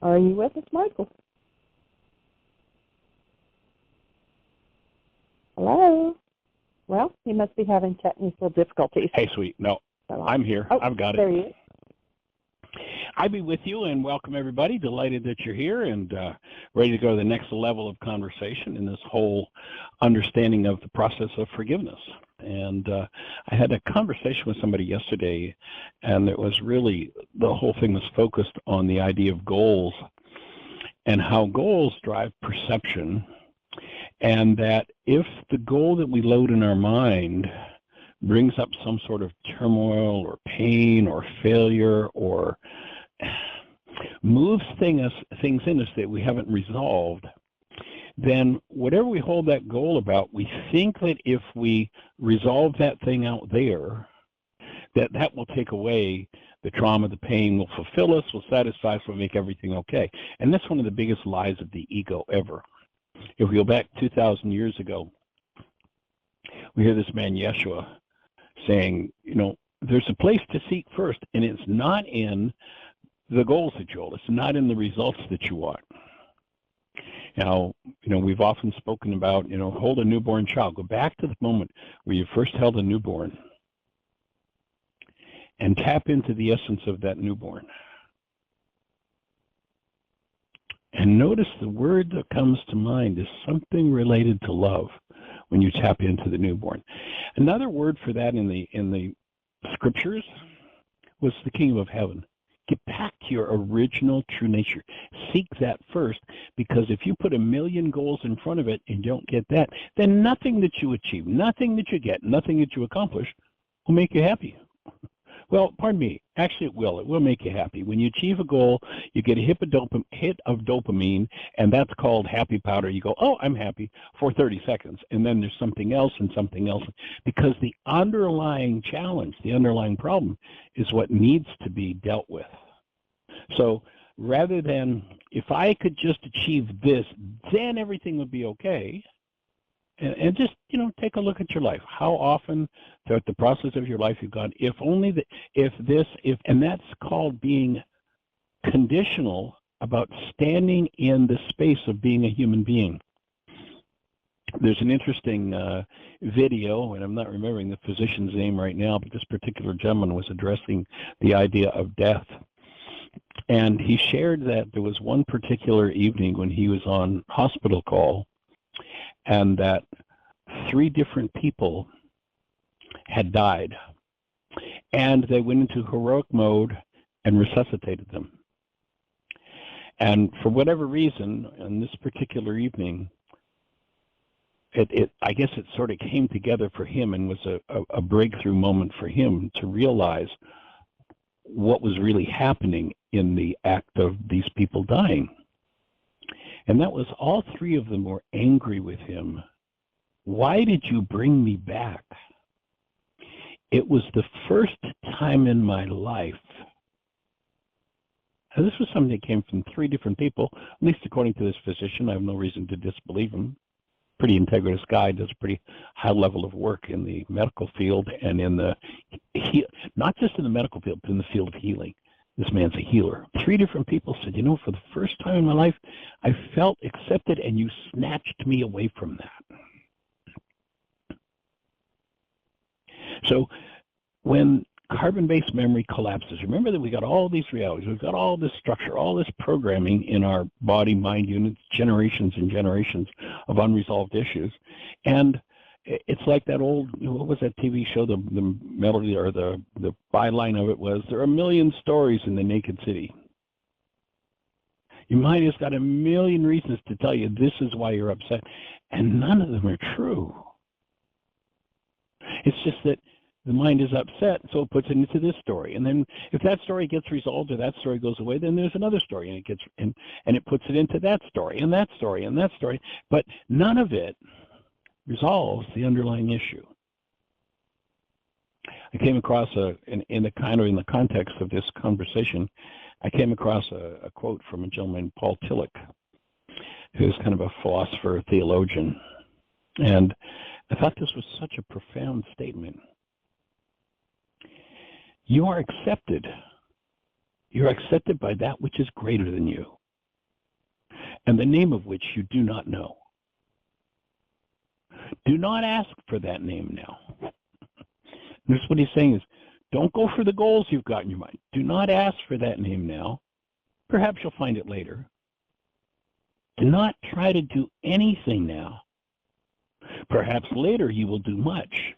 Are you with us, Michael? Hello? Well, he must be having technical difficulties. Hey, sweet. No, I'm here. Oh, I've got it. There he is. I'll be with you, and welcome everybody. Delighted that you're here and ready to go to the next level of conversation in this whole understanding of the process of forgiveness. And I had a conversation with somebody yesterday, and it was really, the whole thing was focused on the idea of goals and how goals drive perception, and that if the goal that we load in our mind brings up some sort of turmoil or pain or failure or moves things in us that we haven't resolved, then whatever we hold that goal about, we think that if we resolve that thing out there, that will take away the trauma, the pain, will fulfill us, will satisfy us, will make everything okay. And that's one of the biggest lies of the ego ever. If we go back 2,000 years ago, we hear this man Yeshua saying, there's a place to seek first, and it's not in the goals that you hold. It's not in the results that you want. Now, we've often spoken about, hold a newborn child. Go back to the moment where you first held a newborn and tap into the essence of that newborn. And notice the word that comes to mind is something related to love when you tap into the newborn. Another word for that in the scriptures was the kingdom of heaven. Get back to your original true nature. Seek that first, because if you put a million goals in front of it and don't get that, then nothing that you achieve, nothing that you get, nothing that you accomplish will make you happy. Well, pardon me, actually it will. It will make you happy. When you achieve a goal, you get a hit of dopamine, and that's called happy powder. You go, oh, I'm happy for 30 seconds, and then there's something else and something else, because the underlying challenge, the underlying problem is what needs to be dealt with. So rather than, if I could just achieve this, then everything would be okay. And just, take a look at your life. How often throughout the process of your life you've gone, if only, and that's called being conditional about standing in the space of being a human being. There's an interesting video, and I'm not remembering the physician's name right now, but this particular gentleman was addressing the idea of death. And he shared that there was one particular evening when he was on hospital call, and that 3 different people had died, and they went into heroic mode and resuscitated them. And for whatever reason, on this particular evening, I guess it sort of came together for him and was a breakthrough moment for him to realize what was really happening in the act of these people dying. And that was, all 3 of them were angry with him. Why did you bring me back? It was the first time in my life. And this was something that came from 3 different people, at least according to this physician. I have no reason to disbelieve him. Pretty integrative guy, does a pretty high level of work in the medical field and in the, not just in the medical field, but in the field of healing. This man's a healer. 3 different people said, for the first time in my life, I felt accepted, and you snatched me away from that. So when carbon-based memory collapses, remember that we got all these realities, we've got all this structure, all this programming in our body-mind units, generations and generations of unresolved issues. And it's like that old, what was that TV show, the melody or the byline of it was, there are a million stories in the naked city. Your mind has got a million reasons to tell you this is why you're upset, and none of them are true. It's just that the mind is upset, so it puts it into this story. And then if that story gets resolved or that story goes away, then there's another story, and it gets and it puts it into that story and that story and that story. But none of it resolves the underlying issue. I came across in the context of this conversation, I came across a quote from a gentleman named Paul Tillich, who's kind of a philosopher, theologian. And I thought this was such a profound statement. You are accepted. You're accepted by that which is greater than you. and the name of which you do not know. Do not ask for that name now. This is what he's saying is, don't go for the goals you've got in your mind. Do not ask for that name now. Perhaps you'll find it later. Do not try to do anything now. Perhaps later you will do much.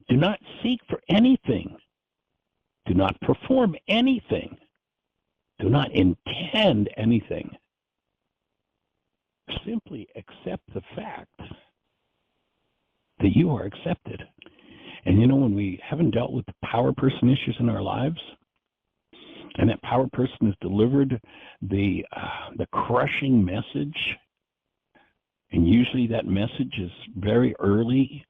Do not seek for anything. Do not perform anything. Do not intend anything. Simply accept the fact that you are accepted. And you know, when we haven't dealt with the power person issues in our lives, and that power person has delivered the crushing message, and usually that message is very early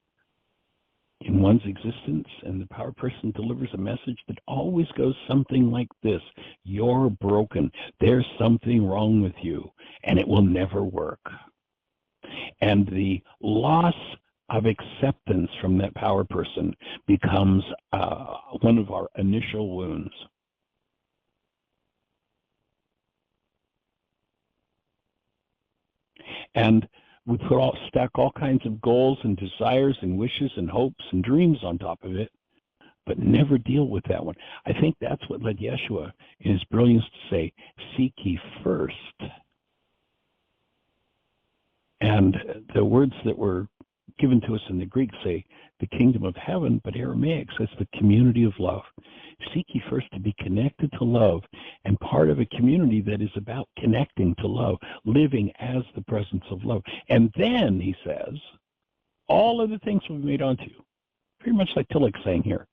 in one's existence, and the power person delivers a message that always goes something like this: you're broken, there's something wrong with you, and it will never work. And the loss of acceptance from that power person becomes one of our initial wounds. And we stack all kinds of goals and desires and wishes and hopes and dreams on top of it, but never deal with that one. I think that's what led Yeshua in his brilliance to say, seek ye first. And the words that were given to us in the Greek say the kingdom of heaven, but Aramaic says the community of love. Seek ye first to be connected to love, and part of a community that is about connecting to love, living as the presence of love. And then, he says, all of the things will be made onto you. Pretty much like Tillich's saying here.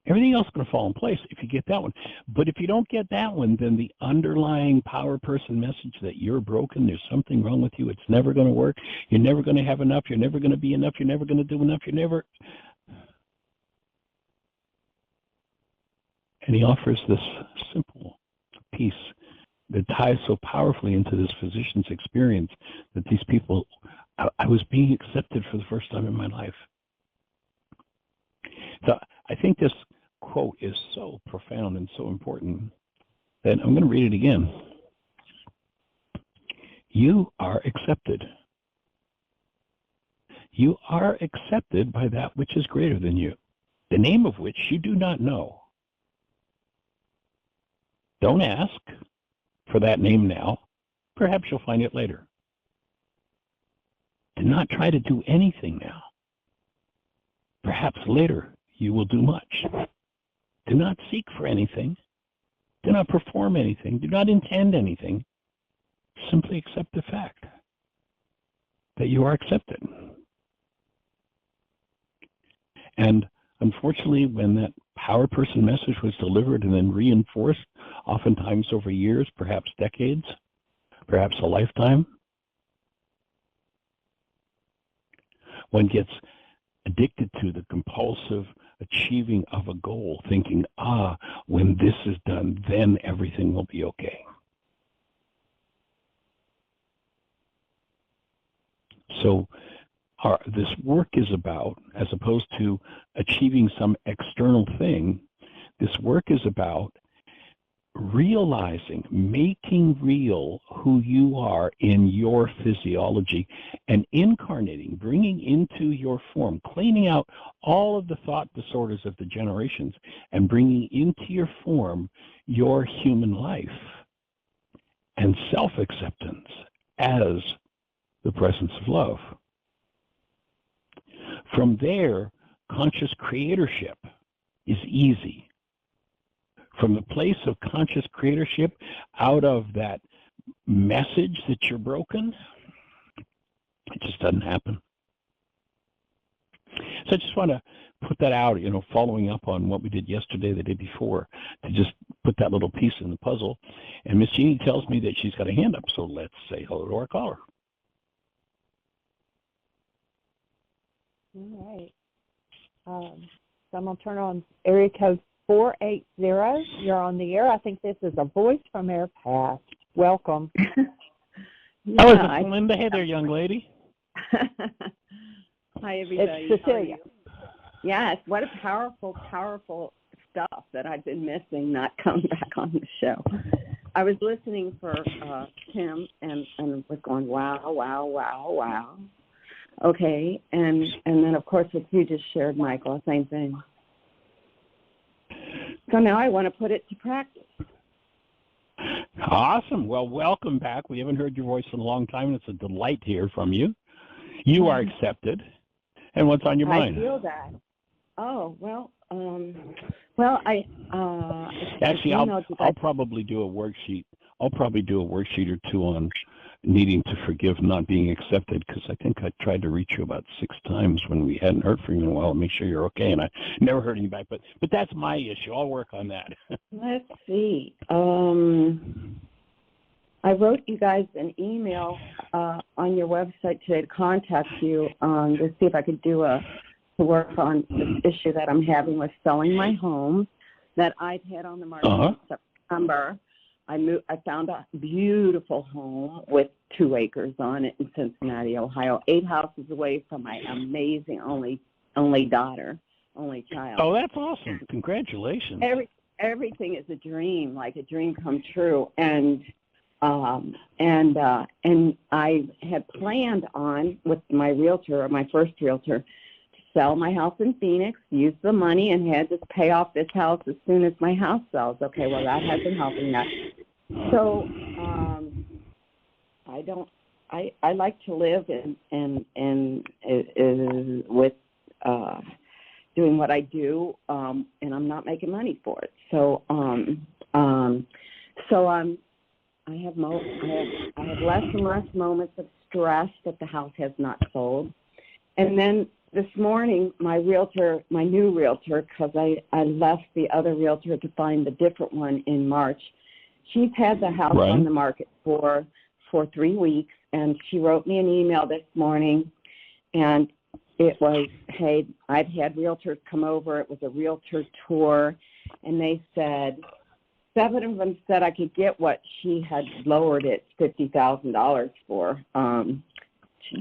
Everything else is going to fall in place if you get that one. But if you don't get that one, then the underlying power person message that you're broken, there's something wrong with you, it's never going to work, you're never going to have enough, you're never going to be enough, you're never going to do enough, you're never... And he offers this simple piece that ties so powerfully into this physician's experience that these people, I was being accepted for the first time in my life. So I think this quote is so profound and so important that I'm going to read it again. You are accepted. You are accepted by that which is greater than you, the name of which you do not know. Don't ask for that name now. Perhaps you'll find it later. Do not try to do anything now. Perhaps later you will do much. Do not seek for anything. Do not perform anything. Do not intend anything. Simply accept the fact that you are accepted. And unfortunately, when that power person message was delivered and then reinforced, oftentimes over years, perhaps decades, perhaps a lifetime, one gets addicted to the compulsive achieving of a goal, thinking, when this is done, then everything will be okay. So this work is about, as opposed to achieving some external thing, this work is about realizing, making real who you are in your physiology and incarnating, bringing into your form, cleaning out all of the thought disorders of the generations and bringing into your form your human life and self-acceptance as the presence of love. From there, conscious creatorship is easy. From the place of conscious creatorship, out of that message that you're broken, it just doesn't happen. So I just want to put that out, following up on what we did yesterday, the day before, to just put that little piece in the puzzle. And Miss Jeanie tells me that she's got a hand up, so let's say hello to our caller. All right. So I'm going to turn on area code 480. You're on the air. I think this is a voice from our past. Welcome. Oh, is it Linda? Hey there, young lady. Hi, everybody. It's Cecilia. Yes, what a powerful, powerful stuff that I've been missing, not coming back on the show. I was listening for Tim and was going, wow, wow, wow, wow. Okay, and then, of course, what you just shared, Michael, same thing. So now I want to put it to practice. Awesome. Well, welcome back. We haven't heard your voice in a long time, and it's a delight to hear from you. You are accepted. And what's on your mind? I feel that. Oh, well, Actually, I'll probably do a worksheet. I'll probably do a worksheet or two on needing to forgive not being accepted, because I think I tried to reach you about 6 times when we hadn't heard from you in a while to make sure you're okay, and I never heard you back. But that's my issue. I'll work on that. Let's see. I wrote you guys an email on your website today to contact you to see if I could to work on this issue that I'm having with selling my home that I've had on the market in September. I found a beautiful home with 2 acres on it in Cincinnati, Ohio, 8 houses away from my amazing only child. Oh, that's awesome! Congratulations. Everything is a dream, like a dream come true, and I had planned on with my realtor, my first realtor, to sell my house in Phoenix, use the money, and had to pay off this house as soon as my house sells. Okay, well, that hasn't helping that. So I like to live in with doing what I do, and I'm not making money for it. So I have less and less moments of stress that the house has not sold. And then this morning, my new realtor, because I left the other realtor to find a different one in March, she's had the house on the market for 3 weeks, and she wrote me an email this morning, and it was, hey, I've had realtors come over. It was a realtor tour, and they said, 7 of them said I could get what she had lowered it $50,000 for,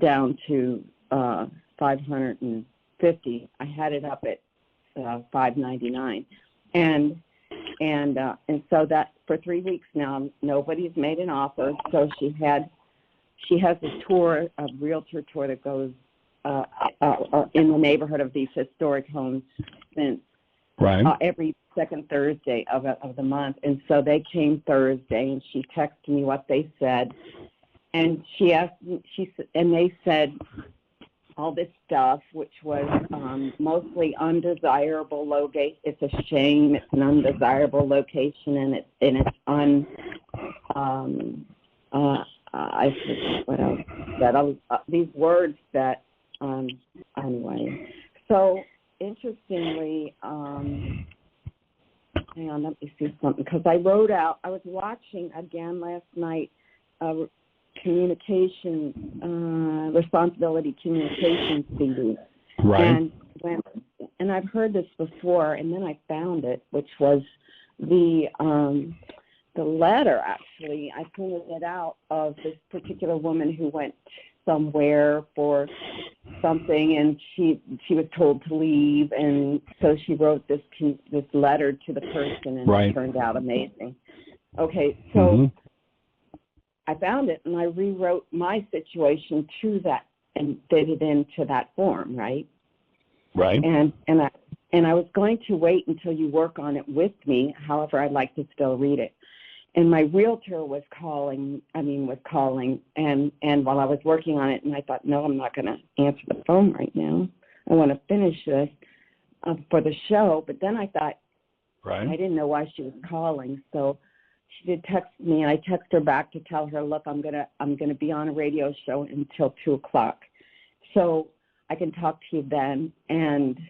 down to $550. I had it up at $599, and so that for 3 weeks now, nobody's made an offer. So she has a tour, a realtor tour that goes in the neighborhood of these historic homes since every second Thursday of the month. And so they came Thursday, and she texted me what they said, and she asked me, and they said all this stuff, which was mostly undesirable location. It's a shame. It's an undesirable location, and it's I forget what else. These words that anyway. So interestingly, hang on, let me see something, because I was watching again last night responsibility communication CD. Right. And I've heard this before, and then I found it, which was the letter, actually. I printed it out of this particular woman who went somewhere for something, and she was told to leave, and so she wrote this letter to the person, and it turned out amazing. Okay, so I found it, and I rewrote my situation to that and fit it into that form, right? Right. And I was going to wait until you work on it with me. However, I'd like to still read it. And my realtor was calling, and while I was working on it, and I thought, no, I'm not going to answer the phone right now. I want to finish this for the show. But then I thought, I didn't know why she was calling, so she did text me, and I texted her back to tell her, look, I'm gonna be on a radio show until 2:00, so I can talk to you then. And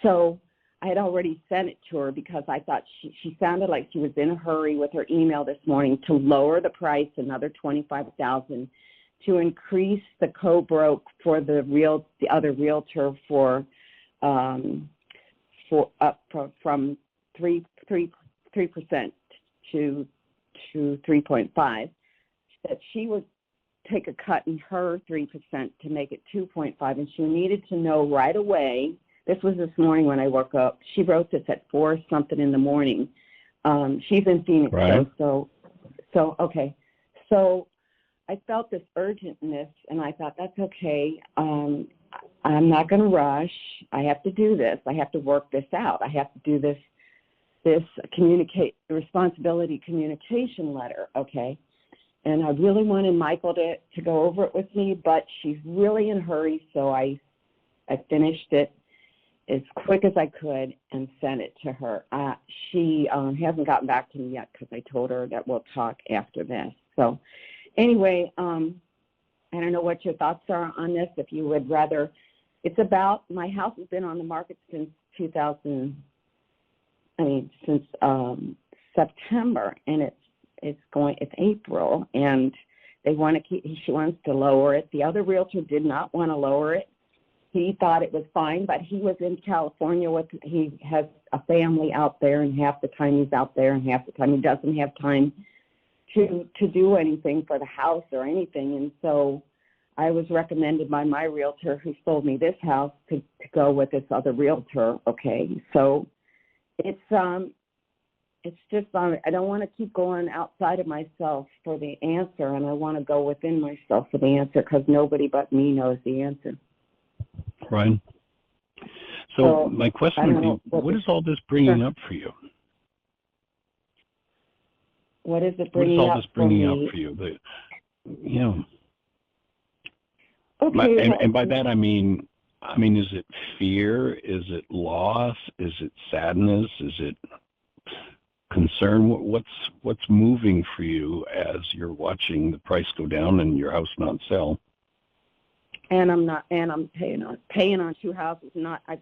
so I had already sent it to her because I thought she sounded like she was in a hurry with her email this morning to lower the price another $25,000, to increase the co-broke for the other realtor for up from 3% to 3.5%, that she would take a cut in her 3% to make it 2.5%, and she needed to know right away. This was this morning when I woke up. She wrote this at 4 something in the morning. She's in Phoenix, Right. so okay. So I felt this urgentness, and I thought, that's okay. I'm not going to rush. I have to do this. I have to work this out. I have to do this responsibility communication letter, okay? And I really wanted Michael to go over it with me, but she's really in a hurry, so I finished it as quick as I could and sent it to her. She hasn't gotten back to me yet because I told her that we'll talk after this. So anyway, I don't know what your thoughts are on this. If you would rather, it's about, my house has been on the market since September, and it's April, and she wants to lower it. The other realtor did not want to lower it. He thought it was fine, but he was in California he has a family out there, and half the time he's out there, and half the time he doesn't have time to do anything for the house or anything. And so I was recommended by my realtor who sold me this house to go with this other realtor. Okay, so it's just, I don't want to keep going outside of myself for the answer, and I want to go within myself for the answer, because nobody but me knows the answer. Right. So my question would be, what is all this bringing up for you? What is it bringing up for you? Okay. And by that I mean, is it fear? Is it loss? Is it sadness? Is it concern? What's moving for you as you're watching the price go down and your house not sell? And I'm paying on two houses.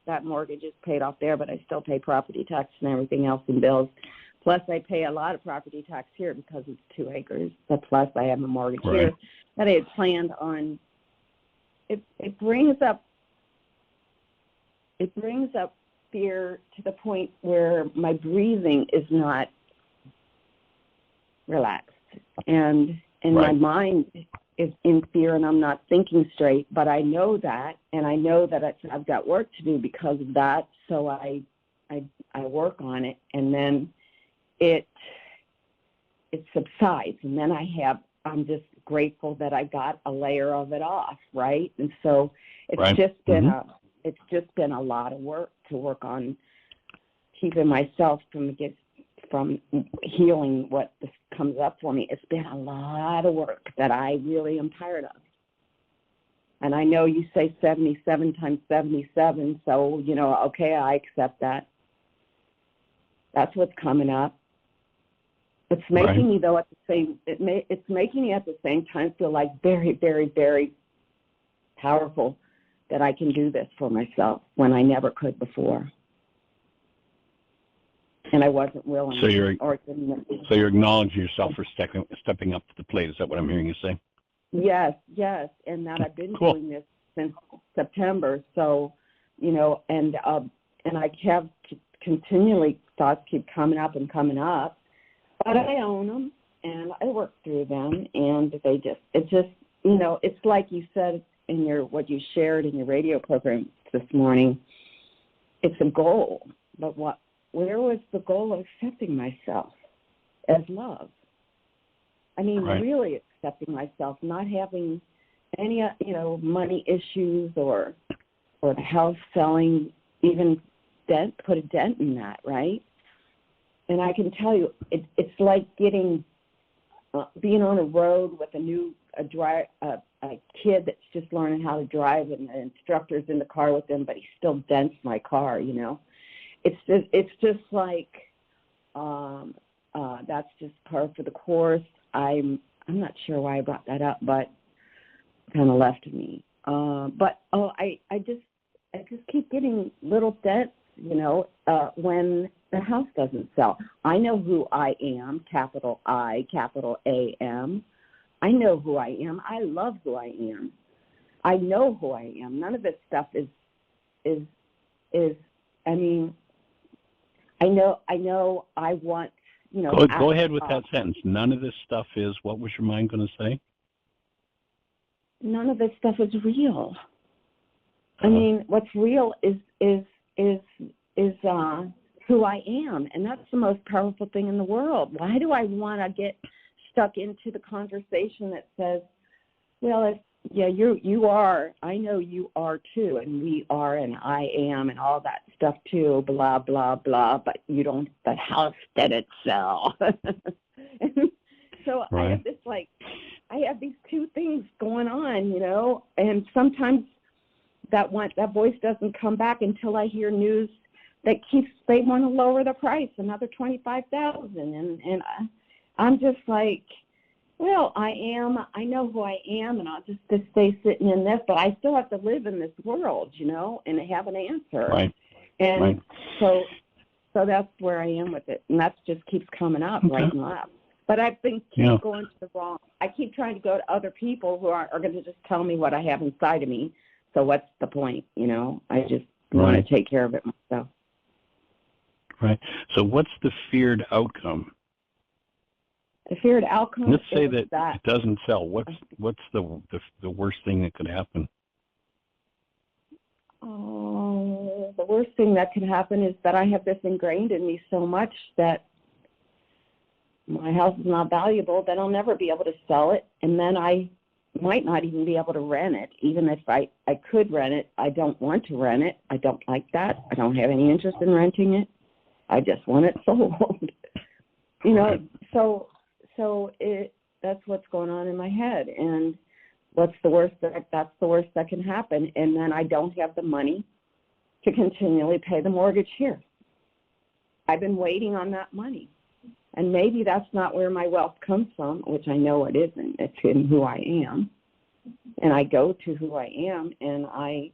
That mortgage is paid off there, but I still pay property tax and everything else and bills. Plus, I pay a lot of property tax here because it's 2 acres. But plus, I have a mortgage here that I had planned on. It brings up fear to the point where my breathing is not relaxed, and my mind is in fear, and I'm not thinking straight. But I know that, and I know that I've got work to do because of that. So I work on it, and then it subsides, and then I'm just grateful that I got a layer of it off, right? And so it's just been a lot of work to work on keeping myself from healing what comes up for me. It's been a lot of work that I really am tired of. And I know you say 77 times 77, so, okay, I accept that. That's what's coming up. It's making me, though, it's making me at the same time feel like very, very, very powerful that I can do this for myself when I never could before. And I wasn't willing. So you're acknowledging yourself for stepping up to the plate. Is that what I'm hearing you say? Yes, and that I've been doing this since September. So, and I have continually thoughts keep coming up, but I own them and I work through them, and it's like you said in what you shared in your radio program this morning. It's a goal, but where was the goal of accepting myself as love? I mean, really accepting myself, not having any, money issues or the house selling, even put a dent in that, right? And I can tell you, it's like being on a road with a kid that's just learning how to drive, and the instructor's in the car with them, but he still dents my car, It's just like that's just par for the course. I'm not sure why I brought that up, but kind of left me. I just keep getting little dents, when the house doesn't sell. I know who I am, capital I, capital A-M. I know who I am. I love who I am. I know who I am. None of this stuff is I mean, I know I want, Go ahead with that sentence. None of this stuff is, what was your mind going to say? None of this stuff is real. I mean, what's real is who I am, and that's the most powerful thing in the world. Why do I want to get stuck into the conversation that says, well, you are, I know you are too, and we are, and I am, and all that stuff too, blah, blah, blah, but you don't, the house didn't sell. So right. I have these two things going on, and sometimes that voice doesn't come back until I hear news that they want to lower the price another $25,000, and I'm just like, well, I know who I am, and I'll just stay sitting in this, but I still have to live in this world, and have an answer. Right. And right. so that's where I am with it, and that just keeps coming up right and left. But I've been going to the wrong. I keep trying to go to other people who are going to just tell me what I have inside of me. So what's the point? I just want to take care of it myself. Right. So what's the feared outcome? The feared outcome. Let's say that it doesn't sell. What's the worst thing that could happen? Oh, the worst thing that could happen is that I have this ingrained in me so much that my house is not valuable, that I'll never be able to sell it, and then I might not even be able to rent it. Even if I could rent it, I don't want to rent it. I don't like that. I don't have any interest in renting it. I just want it sold. So that's what's going on in my head. And what's the worst that's the worst that can happen. And then I don't have the money to continually pay the mortgage here. I've been waiting on that money. And maybe that's not where my wealth comes from, which I know it isn't. It's in who I am. And I go to who I am, and I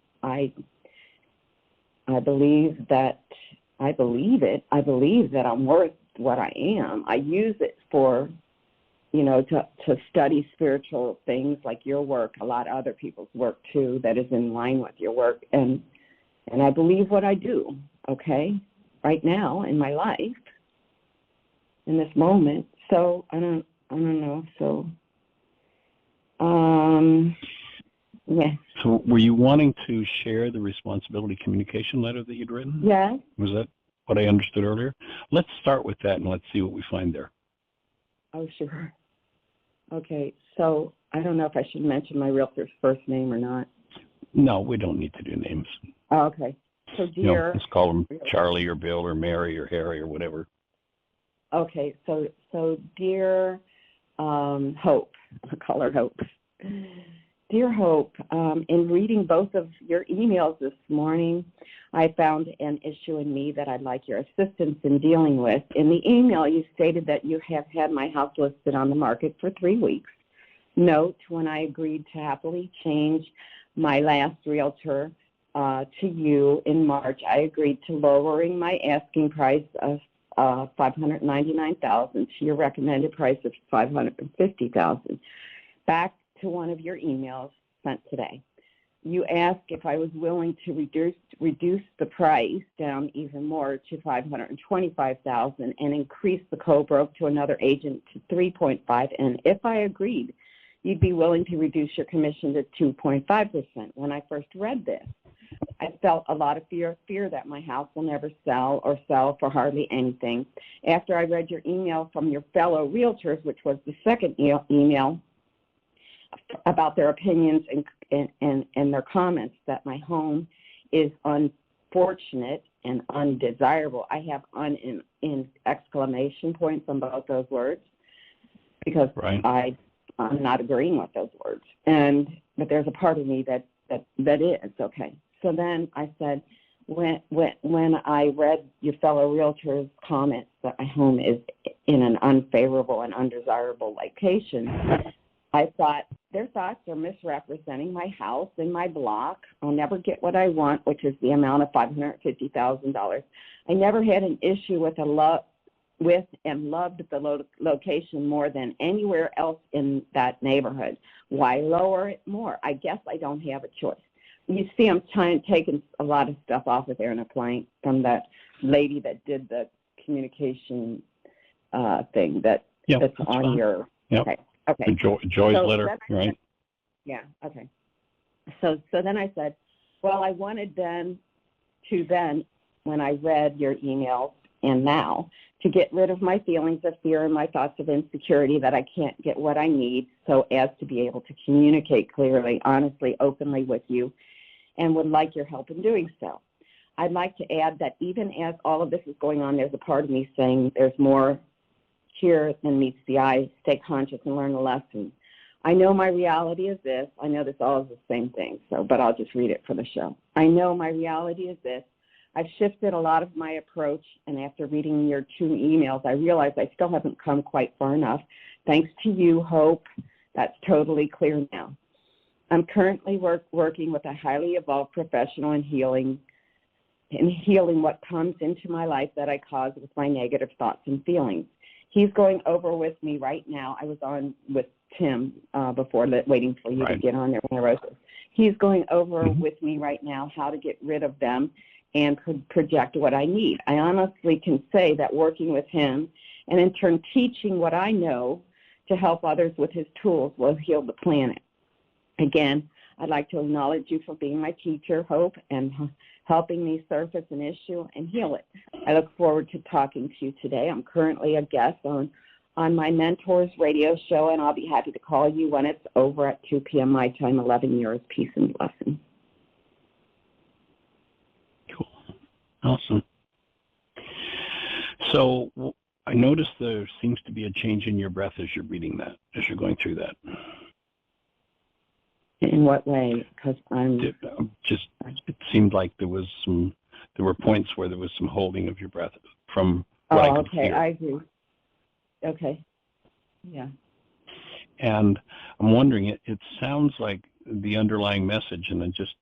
believe that I believe it. I believe that I'm worth what I am. I use it for, to study spiritual things like your work, a lot of other people's work too, that is in line with your work. And I believe what I do, okay, right now in my life, in this moment. So I don't know. So, yeah. So were you wanting to share the responsibility communication letter that you'd written? Yeah. Was that what I understood earlier? Let's start with that and let's see what we find there. Oh, sure. Okay. So I don't know if I should mention my realtor's first name or not. No, we don't need to do names. Oh, okay. So dear. Let's call them Charlie or Bill or Mary or Harry or whatever. Okay. So dear Hope, I call her Hope. Dear Hope, in reading both of your emails this morning, I found an issue in me that I'd like your assistance in dealing with. In the email, you stated that you have had my house listed on the market for 3 weeks. Note, when I agreed to happily change my last realtor to you in March, I agreed to lowering my asking price of $599,000 to your recommended price of $550,000. Back to one of your emails sent today. You asked if I was willing to reduce the price down even more to $525,000 and increase the co-broke to another agent to 3.5%. And if I agreed, you'd be willing to reduce your commission to 2.5%. When I first read this, I felt a lot of fear that my house will never sell or sell for hardly anything. After I read your email from your fellow realtors, which was the second email, about their opinions and their comments that my home is unfortunate and undesirable. I have in exclamation points on both those words because I'm not agreeing with those words. But there's a part of me that is okay. So then I said, when I read your fellow realtors' comments that my home is in an unfavorable and undesirable location, I thought their thoughts are misrepresenting my house and my block. I'll never get what I want, which is the amount of $550,000. I never had an issue with and loved the location more than anywhere else in that neighborhood. Why lower it more? I guess I don't have a choice. You see, I'm taking a lot of stuff off of there in a plank from that lady that did the communication thing that's on fine. Your. Yep. Okay. Joy's letter, right? Yeah. Okay. So then I said, well, I wanted then when I read your emails and now, to get rid of my feelings of fear and my thoughts of insecurity that I can't get what I need, so as to be able to communicate clearly, honestly, openly with you, and would like your help in doing so. I'd like to add that even as all of this is going on, there's a part of me saying there's more here than meets the eye. Stay conscious and learn a lesson. I know my reality is this. I know this all is the same thing, but I'll just read it for the show. I know my reality is this. I've shifted a lot of my approach, and after reading your 2 emails, I realized I still haven't come quite far enough. Thanks to you, Hope, that's totally clear now. I'm currently working with a highly evolved professional in healing what comes into my life that I cause with my negative thoughts and feelings. He's going over with me right now. I was on with Tim before waiting for you to get on there when I wrote this. He's going over with me right now how to get rid of them and project what I need. I honestly can say that working with him and in turn teaching what I know to help others with his tools will heal the planet. Again, I'd like to acknowledge you for being my teacher, Hope, and helping me surface an issue and heal it. I look forward to talking to you today. I'm currently a guest on my mentor's radio show, and I'll be happy to call you when it's over at 2 p.m. my time, 11 yours. Peace and blessings. Cool. Awesome. So I noticed there seems to be a change in your breath as you're reading that, as you're going through that. In what way? Because it seemed like there were points where there was some holding of your breath from what I could hear. I agree. Okay. Yeah. And I'm wondering, it sounds like the underlying message, and I just,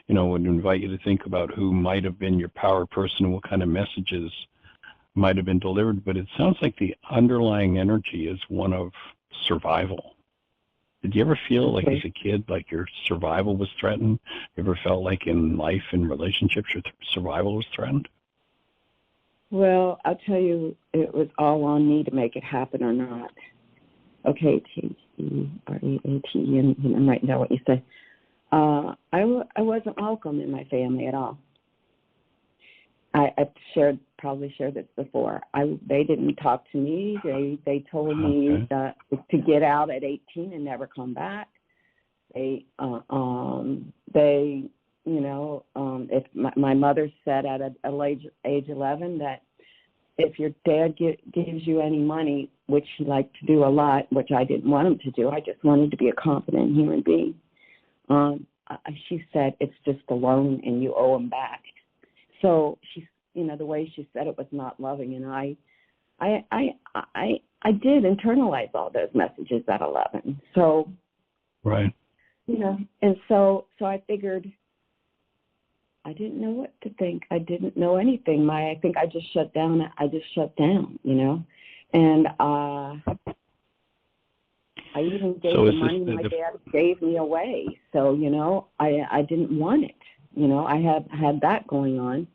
would invite you to think about who might have been your power person and what kind of messages might have been delivered, but it sounds like the underlying energy is one of survival. Did you ever feel like as a kid, like your survival was threatened? You ever felt like in life and relationships your survival was threatened? Well, I'll tell you, it was all on me to make it happen or not. Okay, T-E-R-E-A-T-E, and I might know what you say. I wasn't welcome in my family at all. I've probably shared this before. They didn't talk to me. They told me that to get out at 18 and never come back. If my mother said at age 11 that if your dad gives you any money, which he liked to do a lot, which I didn't want him to do, I just wanted to be a competent human being. She said it's just a loan and you owe him back. So the way she said it was not loving, and I did internalize all those messages at 11. So, right. And so I figured I didn't know what to think. I didn't know anything. I think I just shut down. And I even gave the money my dad gave me away. So, I didn't want it. I had that going on,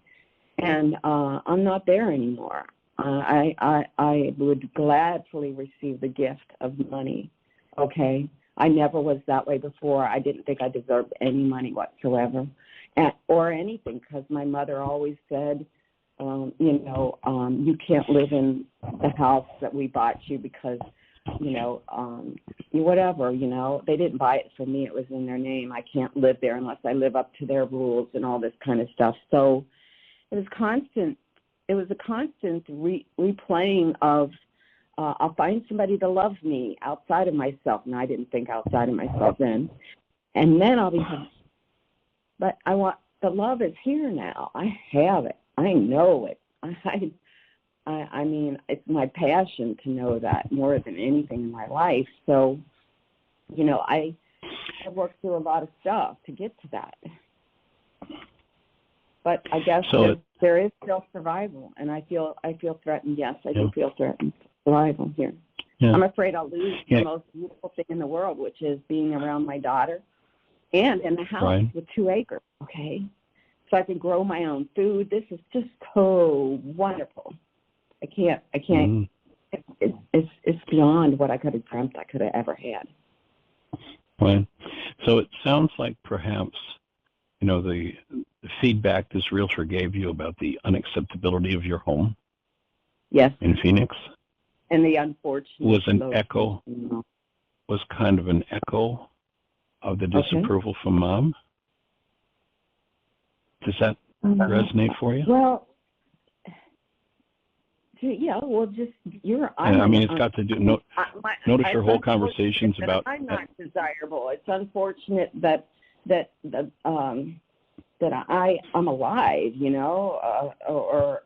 and I'm not there anymore. I would gladly receive the gift of money, okay? I never was that way before. I didn't think I deserved any money whatsoever or anything, because my mother always said, you can't live in the house that we bought you because, whatever, they didn't buy it for me. It was in their name. I can't live there unless I live up to their rules and all this kind of stuff. So it was constant. It was a constant replaying of, I'll find somebody to love me outside of myself. And I didn't think outside of myself then. And then I'll be happy. But the love is here now. I have it. I know it. I mean, it's my passion to know that more than anything in my life. So, I've worked through a lot of stuff to get to that. But I guess there is still survival, and I feel threatened. Yes, I do feel threatened. Survival here. Yeah. I'm afraid I'll lose the most beautiful thing in the world, which is being around my daughter and in the house with 2 acres, okay? So I can grow my own food. This is just so wonderful. I can't. It's beyond what I could have dreamt I could have ever had. Right. So it sounds like perhaps, the the feedback this realtor gave you about the unacceptability of your home? Yes. In Phoenix? And the unfortunate was an echo, was kind of an echo of the disapproval from Mom? Does that resonate for you? Well, yeah, well, just I mean, it's got to do. Notice your whole conversations about. I'm not desirable. It's unfortunate that I'm alive, you know, or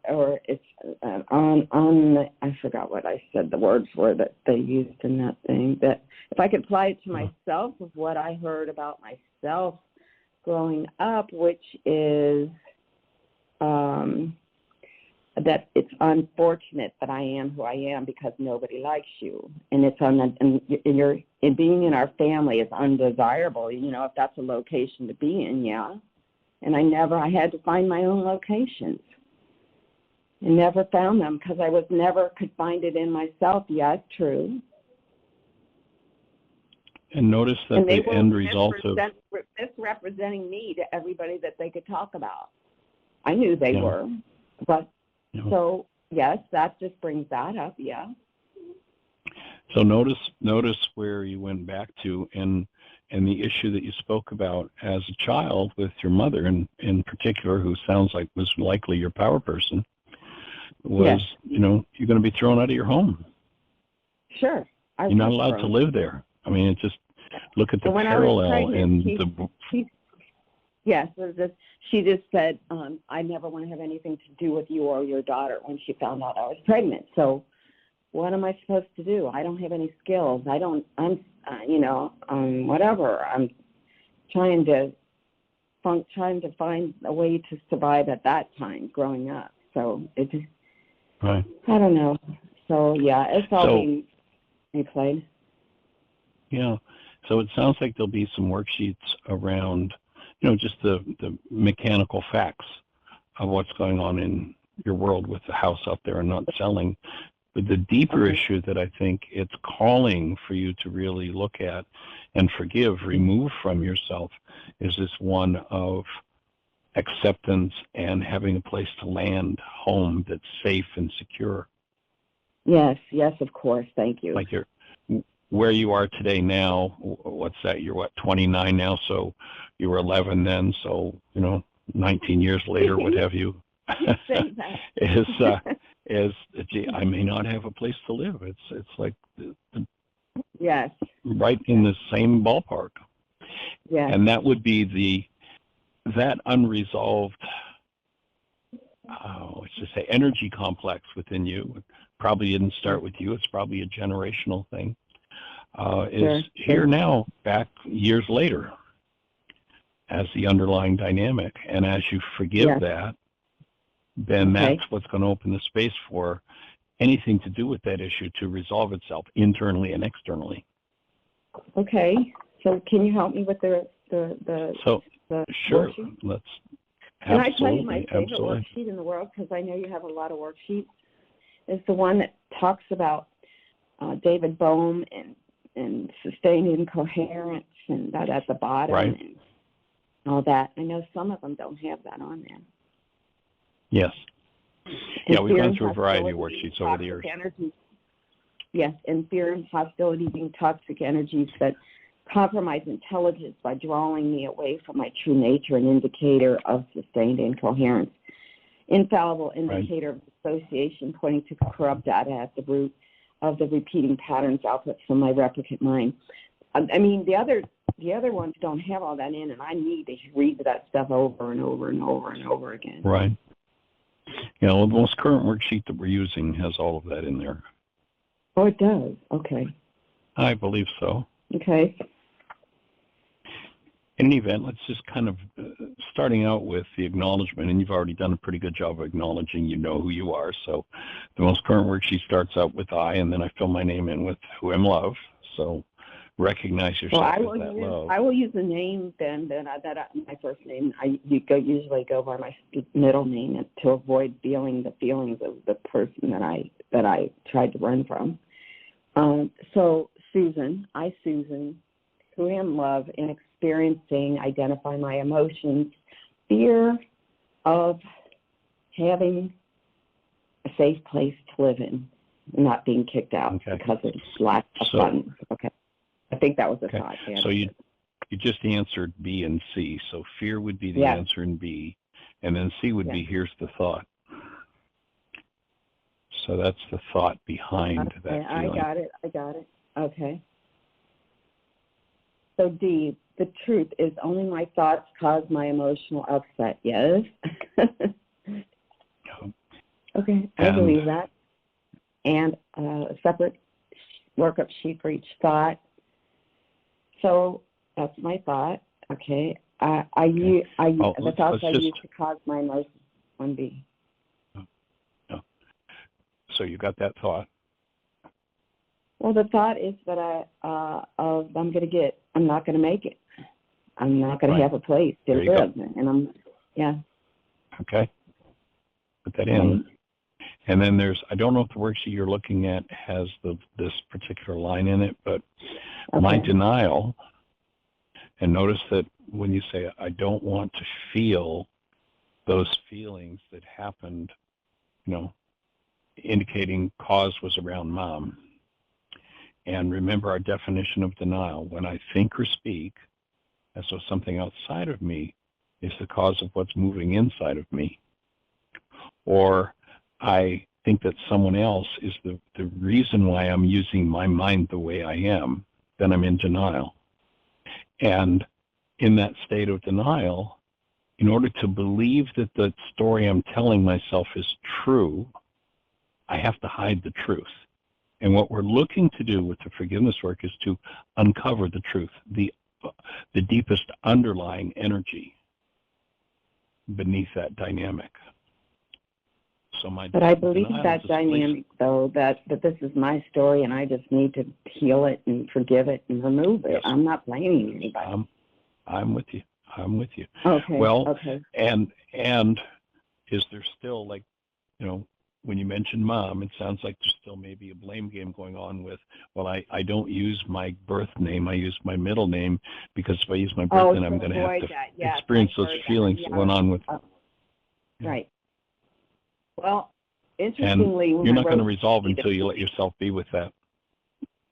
it's on. I forgot what I said. The words were that they used in that thing. That if I could apply it to myself, of what I heard about myself growing up, which is that it's unfortunate that I am who I am because nobody likes you, and it's and being in our family is undesirable. You know, if that's a location to be in, yeah. And I had to find my own locations, and never found them because I never could find it in myself. Yeah, it's true. And notice that the end result of misrepresenting me to everybody that they could talk about. I knew they were, but. So, yes, that just brings that up, yeah. So notice where you went back to and the issue that you spoke about as a child with your mother, in particular, who sounds like was likely your power person, was, you know, you're going to be thrown out of your home. Sure. You're not allowed to live there. I mean, it just, look at the parallel and Yes, she just said, I never want to have anything to do with you or your daughter when she found out I was pregnant. So what am I supposed to do? I don't have any skills. Whatever. I'm trying to find a way to survive at that time growing up. So it just, I don't know. So, yeah, it's all being replayed. Yeah. So it sounds like there'll be some worksheets around, you know, just the mechanical facts of what's going on in your world with the house out there and not selling. But the deeper issue that I think it's calling for you to really look at and remove from yourself, is this one of acceptance and having a place to land, home that's safe and secure. Yes, of course. Thank you. Like where you are today now, what's that? You're 29 now, so you were 11 then, so, 19 years later, what have you. Gee, I may not have a place to live. It's like yes, right in the same ballpark. Yes. And that would be that unresolved, energy complex within you. It probably didn't start with you. It's probably a generational thing. Is here now, back years later, as the underlying dynamic. And as you forgive that, then that's what's going to open the space for anything to do with that issue to resolve itself internally and externally. Okay. So can you help me with the sure. worksheet? Let's. Can I tell you my favorite worksheet in the world, because I know you have a lot of worksheets? Is the one that talks about David Bohm and sustained incoherence, and that at the bottom and all that. I know some of them don't have that on there. Yes. Yeah, we've gone through a variety of worksheets over the years. Energies. Yes, and fear and hostility being toxic energies that compromise intelligence by drawing me away from my true nature, an indicator of sustained incoherence. Infallible indicator of association pointing to corrupt data at the root of the repeating patterns output from my replicant mind. I mean, the other ones don't have all that in, and I need to read that stuff over and over and over and over again. Right. Yeah, well, the most current worksheet that we're using has all of that in there. Oh, it does? Okay. I believe so. Okay. In any event, let's just kind of, starting out with the acknowledgement, and you've already done a pretty good job of acknowledging you know who you are. So the most current worksheet starts out with I, and then I fill my name in with who I'm love. So recognize yourself as that love. I will use the name then my first name. Usually go by my middle name to avoid feeling the feelings of the person that I tried to run from. So Susan, who am love, in experiencing, identify my emotions, fear of having a safe place to live in, not being kicked out because of lack of funds. Okay. I think that was a thought. Yeah. So you just answered B and C. So fear would be the answer in B, and then C would be here's the thought. So that's the thought behind that feeling. I got it. Okay. So D, the truth is only my thoughts cause my emotional upset. Yes. Okay, I believe that. And a separate workup sheet for each thought. So that's my thought. Okay. The thoughts I use to cause my emotions. 1B. So you got that thought. Well, the thought is that I'm not going to make it. I'm not going to have a place to live. And Okay. Put that in. And then I don't know if the worksheet you're looking at has this particular line in it, but my denial, and notice that when you say, I don't want to feel those feelings that happened, indicating cause was around Mom. And remember our definition of denial. When I think or speak as though something outside of me is the cause of what's moving inside of me, or I think that someone else is the reason why I'm using my mind the way I am, then I'm in denial. And in that state of denial, in order to believe that the story I'm telling myself is true, I have to hide the truth. And what we're looking to do with the forgiveness work is to uncover the truth, the deepest underlying energy beneath that dynamic. But I believe that dynamic, though, that this is my story and I just need to heal it and forgive it and remove it. Yes. I'm not blaming anybody. I'm with you. Okay. Well, and is there still, when you mention Mom, it sounds like there's still maybe a blame game going on with, well, I don't use my birth name, I use my middle name, because if I use my birth name, I'm going to have to experience those feelings that went on with. Right. Well, interestingly, and you're not going to resolve until you let yourself be with that.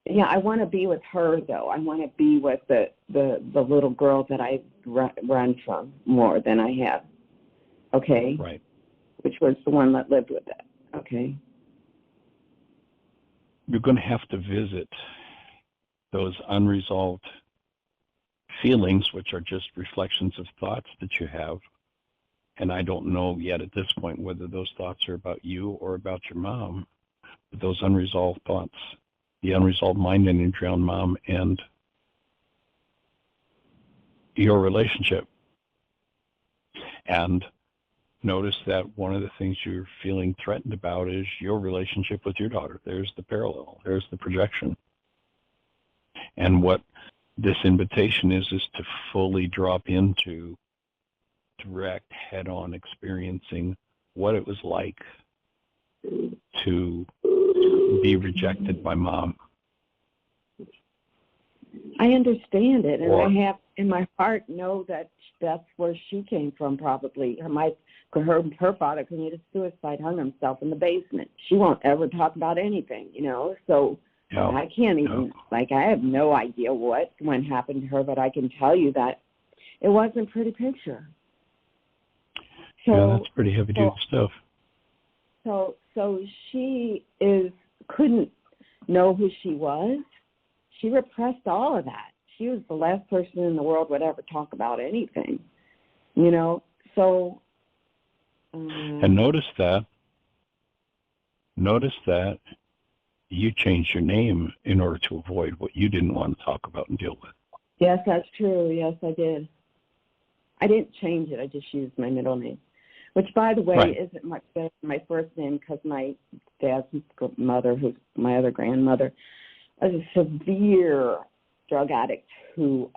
Yeah, I want to be with her, though. I want to be with the little girl that I run from more than I have. Okay. Right. Which was the one that lived with it. Okay. You're going to have to visit those unresolved feelings, which are just reflections of thoughts that you have. And I don't know yet at this point whether those thoughts are about you or about your mom. But those unresolved thoughts, the unresolved mind energy around Mom and your relationship. And notice that one of the things you're feeling threatened about is your relationship with your daughter. There's the parallel. There's the projection. And what this invitation is to fully drop into direct head-on experiencing what it was like to be rejected by Mom. I understand it, and I have in my heart know that that's where she came from. Probably her father committed suicide, hung himself in the basement. She won't ever talk about anything, So I can't even I have no idea what happened to her, but I can tell you that it wasn't a pretty picture. So, that's pretty heavy-duty stuff. So she couldn't know who she was. She repressed all of that. She was the last person in the world would ever talk about anything, So. And notice that you changed your name in order to avoid what you didn't want to talk about and deal with. Yes, that's true. Yes, I did. I didn't change it. I just used my middle name, which, by the way, isn't much better than my first name because my dad's mother, who's my other grandmother, was a severe drug addict who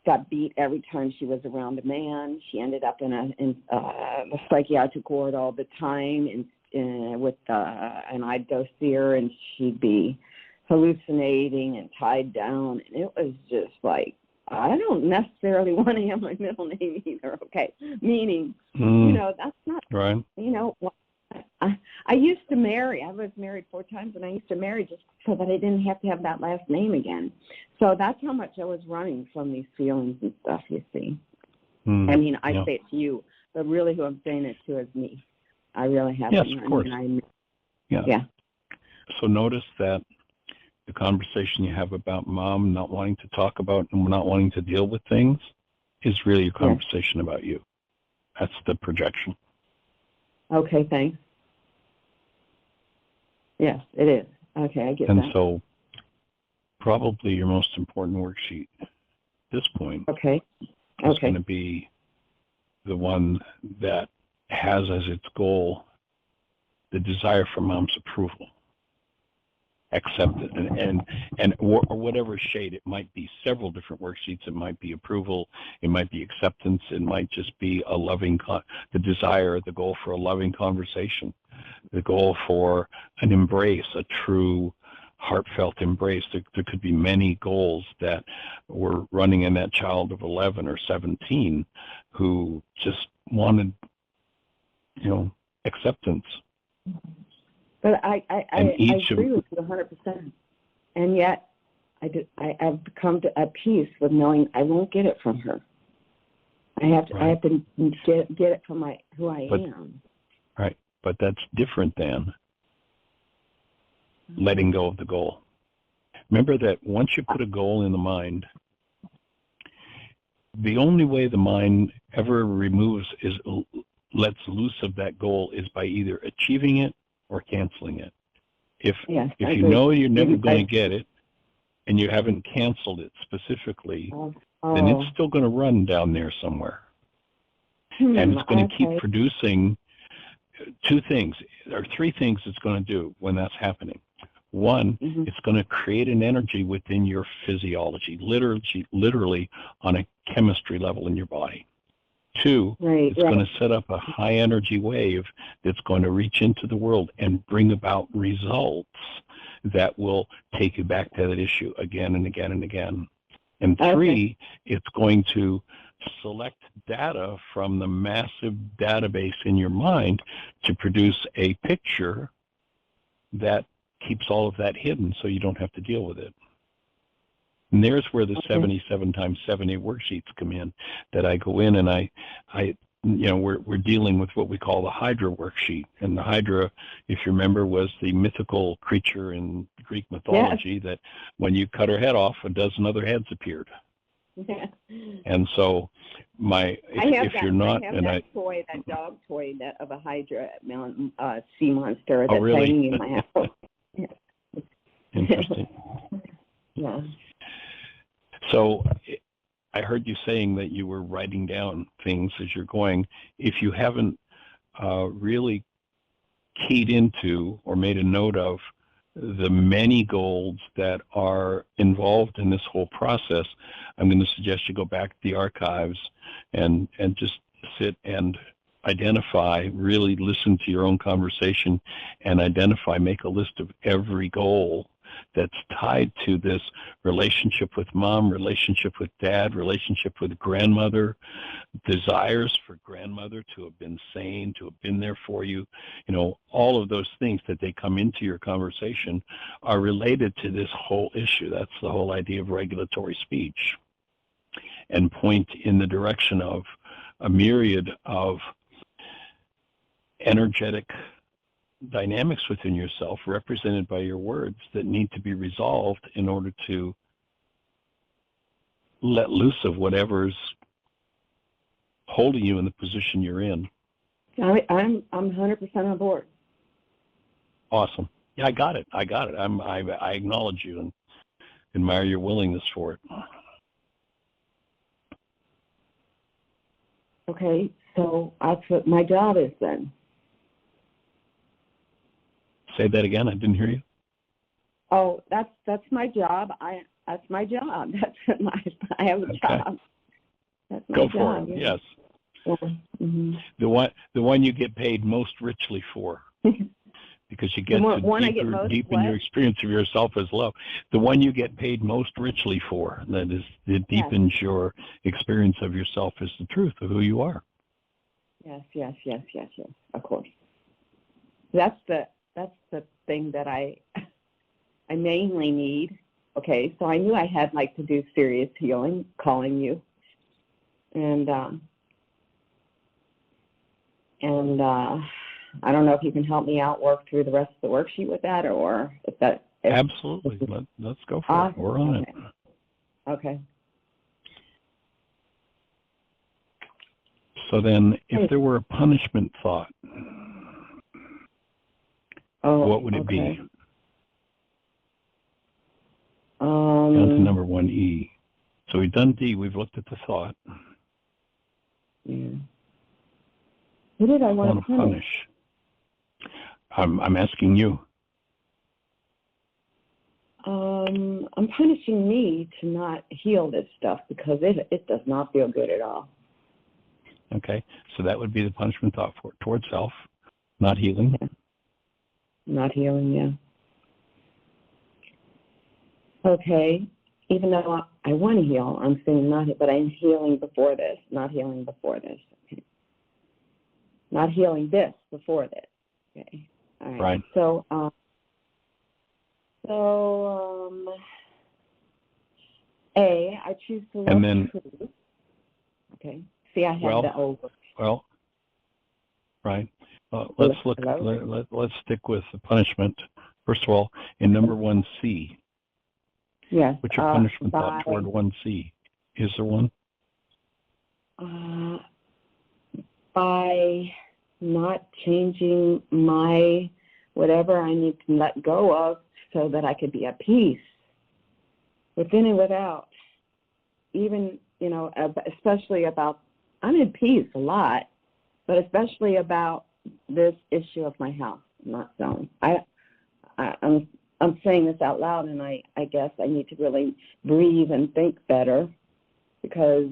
got beat every time she was around a man. She ended up in a psychiatric ward all the time with and I'd go see her and she'd be hallucinating and tied down. And it was just like I don't necessarily want to have my middle name either, okay? Meaning, you know, that's not, right. You know, I used to marry. I was married 4 times, and I used to marry just so that I didn't have to have that last name again. So that's how much I was running from these feelings and stuff, you see. I mean, I say it to you, but really who I'm saying it to is me. I really have. Yes, of course. Yeah. So notice that the conversation you have about mom not wanting to talk about and not wanting to deal with things is really a conversation about you. That's the projection. Okay, thanks. Yes, it is. Okay, I get that. And so probably your most important worksheet at this point is going to be the one that has as its goal the desire for mom's approval, acceptance, and or whatever shade. It might be several different worksheets. It might be approval. It might be acceptance. It might just be a loving, the desire, the goal for a loving conversation, the goal for an embrace, a true heartfelt embrace. There could be many goals that were running in that child of 11 or 17 who just wanted, acceptance. But I agree with you 100%. And yet I've come to a peace with knowing I won't get it from her. I have to get it from who I am. Right. But that's different than letting go of the goal. Remember that once you put a goal in the mind, the only way the mind ever lets loose of that goal is by either achieving it or canceling it. If you know you're never going to get it and you haven't canceled it specifically, then it's still going to run down there somewhere. And it's going to keep producing 2 things, or 3 things it's going to do when that's happening. One, it's going to create an energy within your physiology, literally on a chemistry level in your body. 2, it's going to set up a high energy wave that's going to reach into the world and bring about results that will take you back to that issue again and again and again. And 3, it's going to select data from the massive database in your mind to produce a picture that keeps all of that hidden so you don't have to deal with it. And there's where the 77 times 70 worksheets come in, that I go in and we're dealing with what we call the Hydra worksheet. And the Hydra, if you remember, was the mythical creature in Greek mythology that when you cut her head off, a dozen other heads appeared. And so that dog toy of a Hydra sea monster that's hanging in my house. Interesting. Yeah. So I heard you saying that you were writing down things as you're going. If you haven't really keyed into or made a note of the many goals that are involved in this whole process, I'm going to suggest you go back to the archives and just sit and identify, really listen to your own conversation and identify, make a list of every goal that's tied to this relationship with mom, relationship with dad, relationship with grandmother, desires for grandmother to have been sane, to have been there for you. All of those things that they come into your conversation are related to this whole issue. That's the whole idea of regulatory speech, and point in the direction of a myriad of energetic dynamics within yourself represented by your words that need to be resolved in order to let loose of whatever's holding you in the position you're in. I'm 100% on board. Awesome. Yeah, I got it. I acknowledge you and admire your willingness for it. Okay, so that's what my job is then. Say that again. I didn't hear you. Oh, that's my job. That's my job. I have a job. That's my job. Go for it. Yes. Yeah. Mm-hmm. The one you get paid most richly for. because you get to deepen your experience of yourself as love. The one you get paid most richly for, that is, it deepens your experience of yourself as the truth of who you are. Yes, of course. That's the thing that I mainly need. Okay, so I knew I had to do serious healing, calling you. And I don't know if you can help me out, work through the rest of the worksheet with that, or if that... Absolutely. Let's go for it. We're on it. Okay. So then, if there were a punishment thought, what would it be? Down to number 1E. So we've done D. We've looked at the thought. Yeah. Who did I want to punish? I'm asking you. I'm punishing me to not heal this stuff because it does not feel good at all. Okay, so that would be the punishment thought towards self, not healing. Yeah. Not healing, yeah. Okay, even though I want to heal, I'm saying but I'm healing before this, not healing before this. Okay. Not healing this before this. Okay. All right. Right. So, A, I choose to love truth. Okay. See, I have the old book. Well, right. Let's look. Let's stick with the punishment. First of all, in number 1C. Yes. What's your punishment thought toward 1C? Is there one? By not changing my whatever I need to let go of so that I could be at peace within and without. Even, especially about, I'm in peace a lot, but especially about this issue of my house not selling. I'm saying this out loud, and I guess I need to really breathe and think better because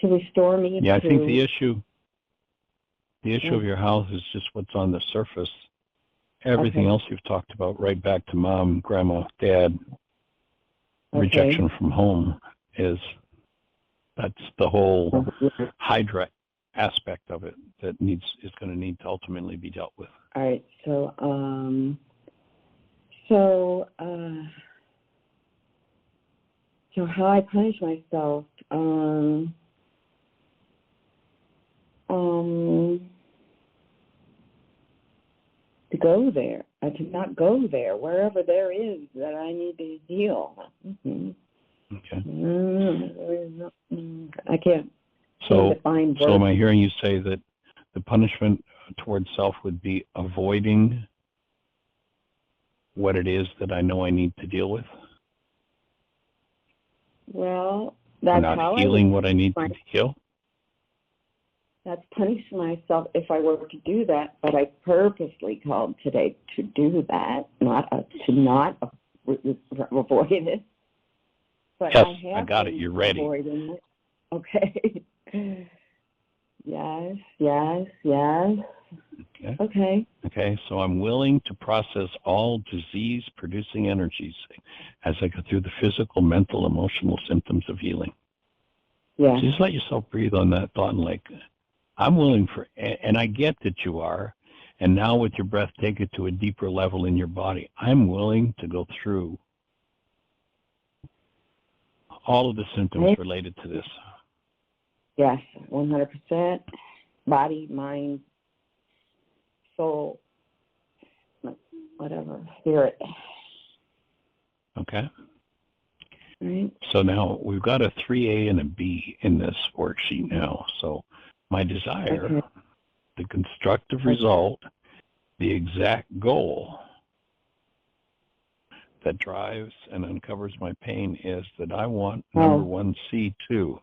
to restore me. Yeah, I think the issue of your house is just what's on the surface. Everything else you've talked about, right back to mom, grandma, dad, rejection from home, that's the whole Hydra aspect of it that is going to need to ultimately be dealt with. All right. So how I punish myself? To go there, to not go there, wherever there is that I need to heal. Mm-hmm. Okay. I can't. So am I hearing you say that the punishment towards self would be avoiding what it is that I know I need to deal with? Well, that's not how healing what I need to heal? That's punishing myself if I were to do that, but I purposely called today to do that, to not avoid it. But yes, I got it. You're ready. Avoiding it. Okay. Yes. Okay, so I'm willing to process all disease-producing energies as I go through the physical, mental, emotional symptoms of healing. Yeah. Just let yourself breathe on that thought and I'm willing for, and I get that you are, and now with your breath, take it to a deeper level in your body. I'm willing to go through all of the symptoms related to this. Yes, 100%. Body, mind, soul, whatever, spirit. Okay. Right. So now we've got a 3A and a B in this worksheet now. So my desire, the constructive result, the exact goal that drives and uncovers my pain is that I want number 1C too.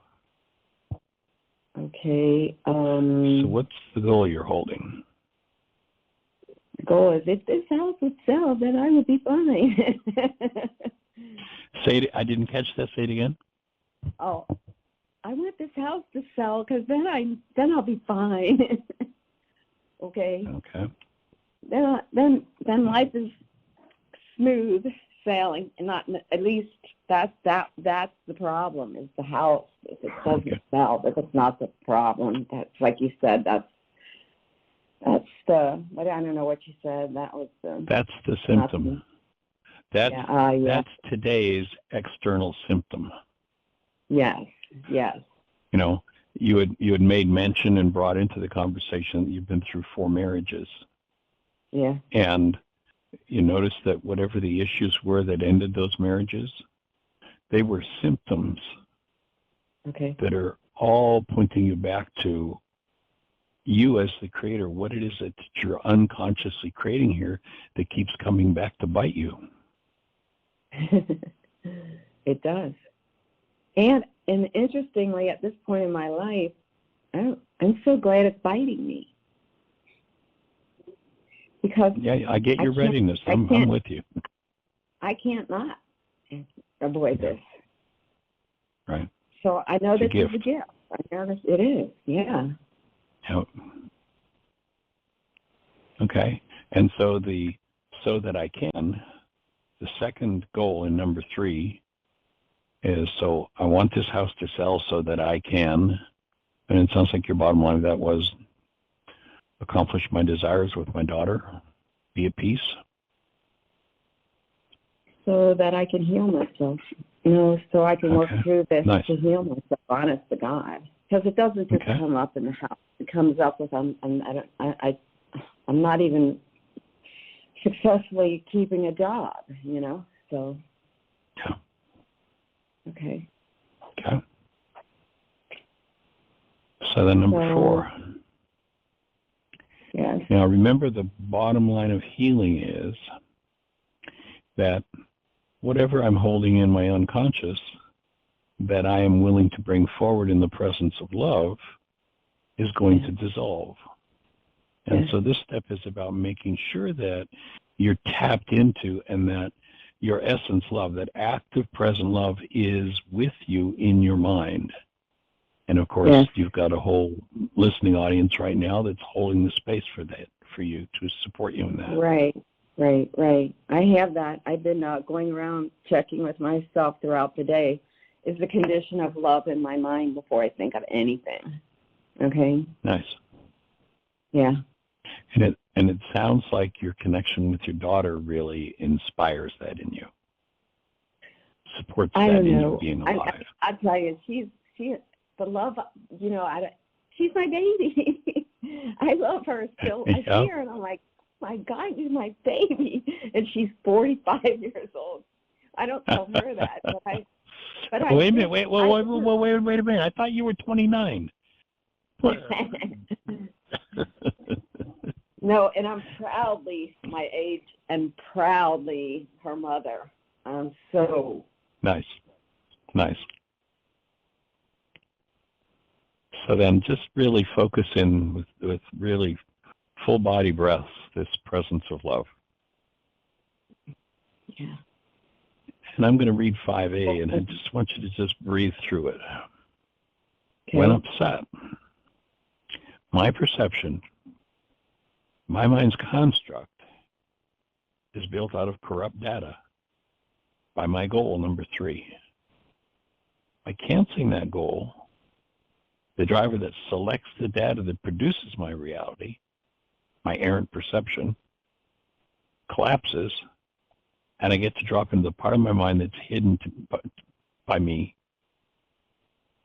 Okay. So what's the goal you're holding? The goal is if this house would sell, then I would be fine. Say it. I didn't catch that. Say it again. Oh, I want this house to sell because then I'll be fine. okay, Okay. then life is smooth sailing, and not, at least that's the problem, is the house. If it doesn't sell, but that's not the problem. That's, like you said, that's the, I don't know what you said. That's the symptom. That's today's external symptom. Yes. You know, you had made mention and brought into the conversation that you've been through 4 marriages. Yeah. And you notice that whatever the issues were that ended those marriages, they were symptoms that are all pointing you back to you as the creator, what it is that you're unconsciously creating here that keeps coming back to bite you. It does. And interestingly, at this point in my life, I'm so glad it's biting me. Because I get your readiness. I'm with you. I can't not avoid this. Right. So I know this is a gift. I know it is. Yeah. Yep. Okay. And so that I can, the second goal in number 3 is, so I want this house to sell so that I can, and it sounds like your bottom line of that was accomplish my desires with my daughter, be at peace. So that I can heal myself, so I can work through this to heal myself, honest to God. Because it doesn't just come up in the house. It comes up with, I'm not even successfully keeping a job, so. Yeah. Okay. So then number 4. Yes. Now remember, the bottom line of healing is that whatever I'm holding in my unconscious that I am willing to bring forward in the presence of love is going to dissolve. And so this step is about making sure that you're tapped into, and that your essence love, that active present love, is with you in your mind. And of course, you've got a whole listening audience right now that's holding the space for that, for you, to support you in that. Right. I have that. I've been going around checking with myself throughout the day. Is the condition of love in my mind before I think of anything? Okay. Nice. Yeah. And it sounds like your connection with your daughter really inspires that in you. Supports that in you being alive. I tell you, she's the love. She's my baby. I love her still. I see her and I'm like, my God, you're my baby. And she's 45 years old. I don't tell her that, but I. Wait a minute. Wait a minute. I thought you were 29. No, and I'm proudly my age and proudly her mother. I'm so nice. So then just really focus in with really full body breaths, this presence of love. Yeah. And I'm going to read 5A, and I just want you to just breathe through it. Okay. When upset, my perception, my mind's construct, is built out of corrupt data by my goal, number 3. By canceling that goal, the driver that selects the data that produces my reality, my errant perception, collapses, and I get to drop into the part of my mind that's hidden by me,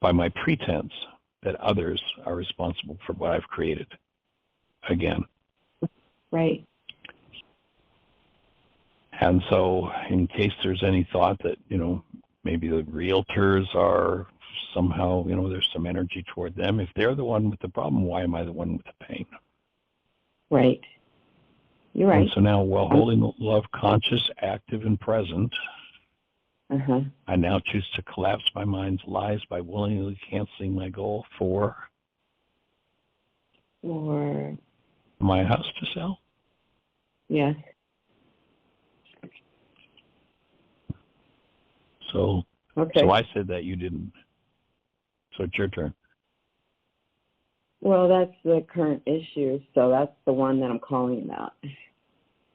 by my pretense that others are responsible for what I've created. Again. Right. And so in case there's any thought that, maybe the realtors are somehow, there's some energy toward them. If they're the one with the problem, why am I the one with the pain? Right. You're right. And so now, while holding love conscious, active, and present, I now choose to collapse my mind's lies by willingly canceling my goal for my house to sell. Yes. So I said that, you didn't. So it's your turn. Well, that's the current issue, so that's the one that I'm calling about.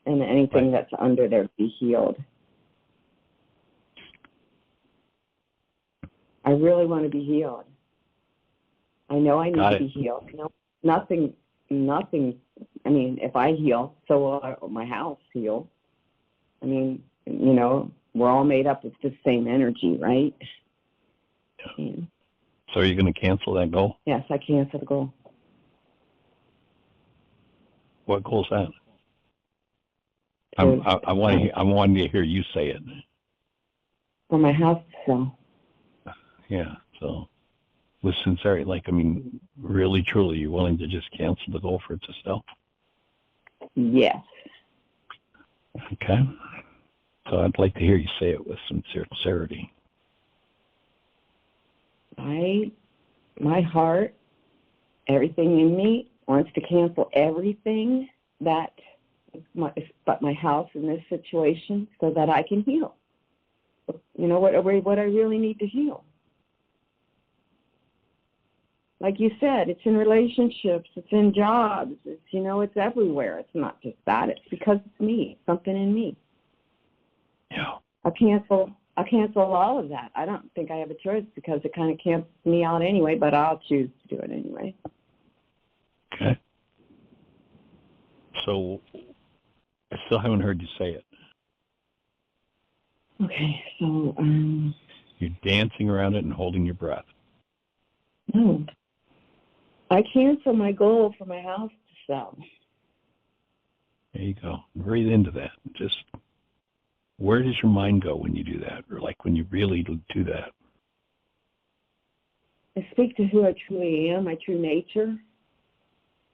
And anything that's under there be healed. I really want to be healed. I know I need to be healed. No, nothing, I mean, if I heal, so will my house heal. I mean, you know, we're all made up of the same energy, right? Yeah. So are you going to cancel that goal? Yes, I cancel the goal. What goal is that? I want to hear you say it. For my house to sell. Yeah, so with sincerity, like, I mean, really, truly, you're willing to just cancel the goal for it to sell? Yes. Okay. So I'd like to hear you say it with sincerity. My heart, everything in me wants to cancel everything that but my house in this situation so that I can heal. You know what I really need to heal. Like you said, it's in relationships, it's in jobs, it's, you know, it's everywhere. It's not just that. It's because it's me, something in me. Yeah. I cancel all of that. I don't think I have a choice because it kind of cancels me out anyway, but I'll choose to do it anyway. Okay. So I still haven't heard you say it. Okay, so you're dancing around it and holding your breath. No. I cancel my goal for my house to sell. There you go. Breathe into that. Just, where does your mind go when you do that, or like when you really do that? I speak to who I truly am, my true nature,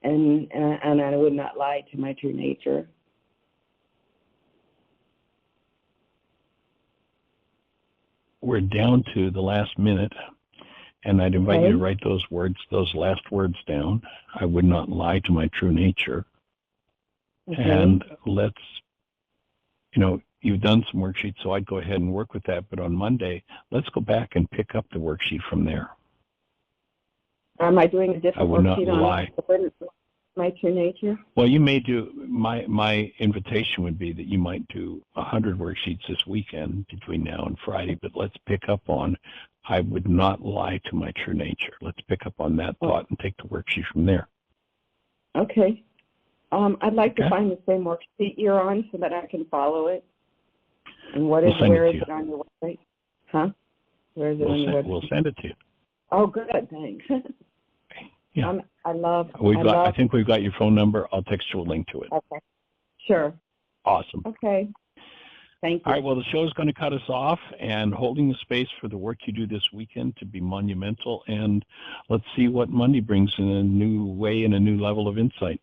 and I would not lie to my true nature. We're down to the last minute, and I'd invite you to write those last words down. I would not lie to my true nature. Okay. And let's, you know, you've done some worksheets, so I'd go ahead and work with that. But on Monday, let's go back and pick up the worksheet from there. Am I doing a different worksheet on my true nature? Well, you may do, my invitation would be that you might do 100 worksheets this weekend between now and Friday, but let's pick up on, I would not lie to my true nature. Let's pick up on that thought and take the worksheet from there. Okay. I'd like to find the same worksheet you're on so that I can follow it. And where is it on your website? Huh? Where is it on your website? We'll send it to you. Oh, good. Thanks. Yeah. I think we've got your phone number. I'll text you a link to it. Okay. Sure. Awesome. Okay. Thank you. All right, well, the show's going to cut us off, and holding the space for the work you do this weekend to be monumental, and let's see what Monday brings in a new way and a new level of insight.